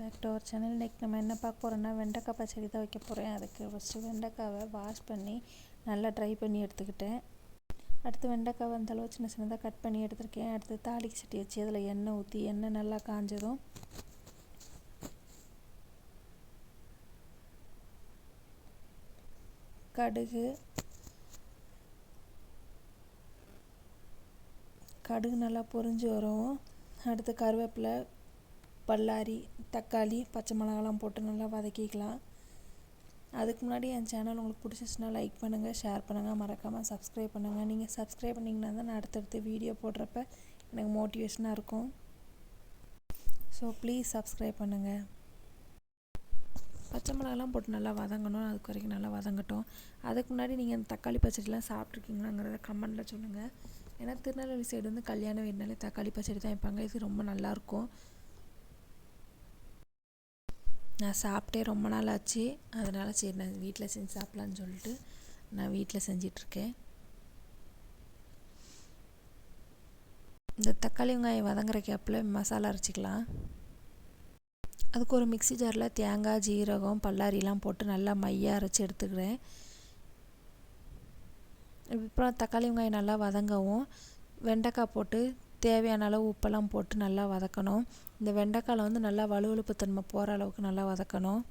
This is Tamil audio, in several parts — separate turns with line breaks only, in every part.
Back to our channel. இன்றைக்கி நம்ம என்ன பார்க்க போகிறோன்னா வெண்டைக்காய் பச்சடி தான் வைக்க போகிறேன். அதுக்கு ஃபஸ்ட்டு வெண்டைக்காவை வாஷ் பண்ணி நல்லா ட்ரை பண்ணி எடுத்துக்கிட்டேன். அடுத்து வெண்டைக்காவை அந்தளவு சின்ன சின்னதாக கட் பண்ணி எடுத்துருக்கேன். அடுத்து தாளிக்கு சட்டி வச்சு அதில் எண்ணெய் ஊற்றி எண்ணெய் நல்லா காஞ்சதும் கடுகு நல்லா பொரிஞ்சு வரும். அடுத்து கருவேப்பிலை, பல்லாரி, தக்காளி, பச்சை மிளகாலாம் போட்டு நல்லா வதக்கிக்கலாம். அதுக்கு முன்னாடி என் சேனல் உங்களுக்கு பிடிச்சிச்சுன்னா லைக் பண்ணுங்கள், ஷேர் பண்ணுங்கள், மறக்காமல் சப்ஸ்கிரைப் பண்ணுங்கள். நீங்கள் சப்ஸ்கிரைப் பண்ணிங்கன்னா தான் நான் அடுத்தடுத்து வீடியோ போடுறப்ப எனக்கு மோட்டிவேஷனாக இருக்கும். ஸோ ப்ளீஸ் சப்ஸ்கிரைப் பண்ணுங்கள். பச்சை மிளகாலாம் போட்டு நல்லா வதங்கணும். அதுக்கு வரைக்கும் நல்லா வதங்கட்டும். அதுக்கு முன்னாடி நீங்கள் அந்த தக்காளி பச்சடிலாம் சாப்பிட்ருக்கீங்களாங்கிறத கமெண்டில் சொல்லுங்கள். ஏன்னா திருநெல்வேலி சைடு வந்து கல்யாண வீடுனாலே தக்காளி பச்சடி தான் வைப்பாங்க. இது ரொம்ப நல்லாயிருக்கும். நான் சாப்பிட்டே ரொம்ப நாள் ஆச்சு. அதனால் சரி நான் வீட்டில் செஞ்சு சாப்பிட்லான்னு சொல்லிட்டு நான் வீட்டில் செஞ்சிட்ருக்கேன். இந்த தக்காளி வெங்காயம் வதங்குற கேப்பில் மசாலா அரைச்சிக்கலாம். அதுக்கு ஒரு மிக்ஸி ஜாரில் தேங்காய், ஜீரகம், பல்லாரிலாம் போட்டு நல்லா மையாக அரைச்சி எடுத்துக்கிறேன். அப்புறம் தக்காளி வெங்காயம் நல்லா வதங்கவும் வெண்டைக்காய் போட்டு தேவையான அளவு உப்பெல்லாம் போட்டு நல்லா வதக்கணும். இந்த வெண்டைக்காயில் வந்து நல்லா வழுவழுப்பு தன்மை போகிற அளவுக்கு நல்லா வதக்கணும்.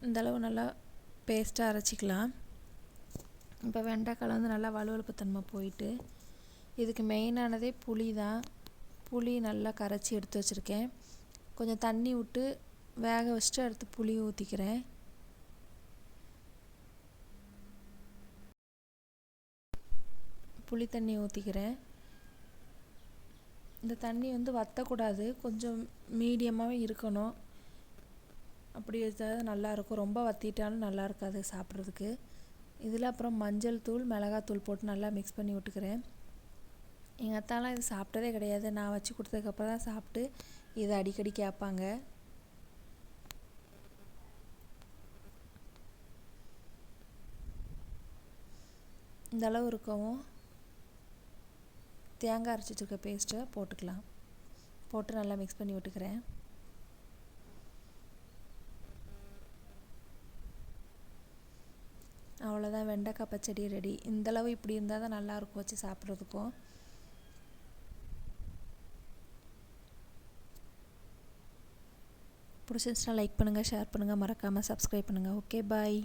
இந்தளவு நல்லா பேஸ்ட்டாக அரைச்சிக்கலாம். இப்போ வெண்டைக்காயில் வந்து நல்லா வழுவழுப்பு தன்மை போயிட்டு இதுக்கு மெயினானதே புளி தான். புளி நல்லா கரைச்சி எடுத்து வச்சுருக்கேன். கொஞ்சம் தண்ணி விட்டு வேக வச்சுட்டு அடுத்து புளி ஊற்றிக்கிறேன். புளி தண்ணி ஊற்றிக்கிறேன். இந்த தண்ணி வந்து வற்றக்கூடாது, கொஞ்சம் மீடியமாகவே இருக்கணும். அப்படி வச்சால் நல்லாயிருக்கும். ரொம்ப வற்றிட்டாலும் நல்லா இருக்காது சாப்பிட்றதுக்கு. இதில் அப்புறம் மஞ்சள் தூள், மிளகாத்தூள் போட்டு நல்லா மிக்ஸ் பண்ணி விட்டுக்கிறேன். எங்கள் அத்தாலாம் இது சாப்பிட்டதே கிடையாது. நான் வச்சு கொடுத்ததுக்கப்புறம் தான் சாப்பிட்டு இதை அடிக்கடி கேட்பாங்க. இந்த அளவு இருக்கவும் தேங்காய் அரைச்சி வச்சுருக்க பேஸ்ட்டை போட்டுக்கலாம். போட்டு நல்லா மிக்ஸ் பண்ணி விட்டுக்கிறேன். அவ்வளோதான், வெண்டைக்காய் பச்சடி ரெடி. இந்தளவு இப்படி இருந்தால் தான் நல்லாயிருக்கும் வச்சு சாப்பிட்றதுக்கும். பிடிச்சிருந்துச்சுன்னா லைக் பண்ணுங்கள், ஷேர் பண்ணுங்கள், மறக்காமல் சப்ஸ்கிரைப் பண்ணுங்கள். ஓகே, பாய்.